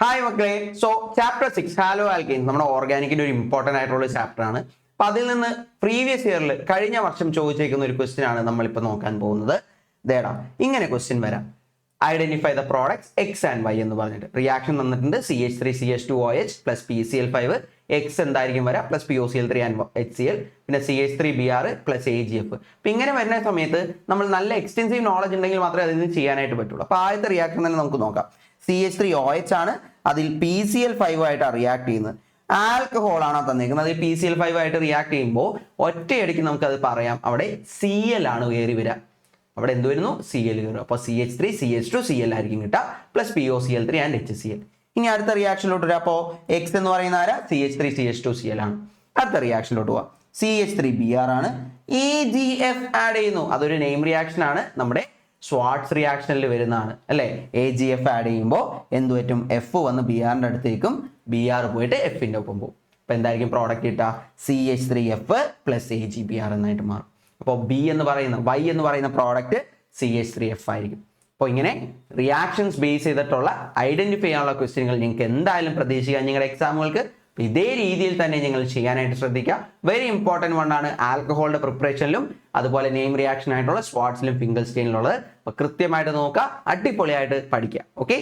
Hi മക്കളെ. So chapter 6 hello alkanes നമ്മുടെ ഓർഗാനിക്കിന്റെ ഒരു ഇമ്പോർട്ടന്റ് ആയിട്ടുള്ള ചാപ്റ്റർ ആണ്. അപ്പൊ അതിൽ നിന്ന് പ്രീവിയസ് ഇയറിൽ കഴിഞ്ഞ വർഷം ചോദിച്ചേക്കുന്ന ഒരു ക്വസ്റ്റ്യൻ ആണ് നമ്മളിപ്പോൾ നോക്കാൻ പോകുന്നത്. ദേടാ ഇങ്ങനെ ക്വസ്റ്റ്യൻ വരാം. Identify the products X and Y എന്ന് പറഞ്ഞിട്ട് റിയാക്ഷൻ തന്നിട്ടുണ്ട്. CH3CH2OH പ്ലസ് PCl5 എക്സ് എന്തായിരിക്കും വരാം പ്ലസ് POCl3 ആൻഡ് HCl പിന്നെ CH3Br പ്ലസ് AgF. അപ്പൊ ഇങ്ങനെ വരുന്ന സമയത്ത് നമ്മൾ നല്ല എക്സ്റ്റെൻസീവ് നോളജ് ഉണ്ടെങ്കിൽ മാത്രമേ അതിൽ നിന്ന് ചെയ്യാനായിട്ട് പറ്റുള്ളൂ. അപ്പൊ ആദ്യത്തെ റിയാക്ഷൻ തന്നെ നമുക്ക് നോക്കാം. CH3OH ആണ്, അതിൽ PCl5 ആയിട്ടാണ് റിയാക്ട് ചെയ്യുന്നത്. ആൽക്കഹോൾ ആണ് തന്നിരിക്കുന്നത്, അതിൽ PCl5 ആയിട്ട് റിയാക്ട് ചെയ്യുമ്പോൾ ഒറ്റയടിക്ക് നമുക്ക് അത് പറയാം അവിടെ Cl ആണ് കയറി വരിക. അവിടെ എന്ത് വരുന്നു? Cl കയറും. അപ്പോൾ CH3CH2Cl ആയിരിക്കും കിട്ടുക പ്ലസ് POCl3 ആൻഡ് HCl. ഇനി അടുത്ത റിയാക്ഷനിലോട്ട് വരാം. അപ്പോൾ എക്സ് എന്ന് പറയുന്ന ആരാ? CH3CH2Cl ആണ്. അടുത്ത റിയാക്ഷനിലോട്ട് പോവാം. CH3Br ആണ്, AgF ആഡ് ചെയ്യുന്നു. അതൊരു നെയിം റിയാക്ഷൻ ആണ്, നമ്മുടെ സ്വാർട്സ് റിയാക്ഷനിൽ വരുന്നതാണ് അല്ലേ. AgF ആഡ് ചെയ്യുമ്പോൾ എന്ത് പറ്റും? F വന്ന് Br അടുത്തേക്കും, Br പോയിട്ട് Fന്റെ ഒപ്പം പോകും. അപ്പൊ എന്തായിരിക്കും പ്രോഡക്റ്റ് കിട്ടുക? CH3F പ്ലസ് AgBr എന്നായിട്ട് മാറും. അപ്പോൾ Y എന്ന് പറയുന്ന പ്രോഡക്റ്റ് CH3F ആയിരിക്കും. അപ്പോൾ ഇങ്ങനെ റിയാക്ഷൻസ് ബേസ് ചെയ്തിട്ടുള്ള ഐഡന്റിഫൈ ചെയ്യാനുള്ള ക്വസ്റ്റ്യനുകൾ നിങ്ങൾക്ക് എന്തായാലും പ്രതീക്ഷിക്കാം നിങ്ങളുടെ എക്സാമുകൾക്ക്. ഇതേ രീതിയിൽ തന്നെ നിങ്ങൾ ചെയ്യാനായിട്ട് ശ്രദ്ധിക്കുക. വെരി ഇമ്പോർട്ടൻറ്റ് വൺ ആണ് ആൽക്കഹോളിന്റെ പ്രിപ്പറേഷനിലും അതുപോലെ നെയിം റിയാക്ഷൻ ആയിട്ടുള്ള സ്വാട്സിലും ഫിംഗർ സ്റ്റെയിനിലുള്ളത്. അപ്പോൾ കൃത്യമായിട്ട് നോക്കുക, അടിപൊളിയായിട്ട് പഠിക്കുക. ഓക്കെ.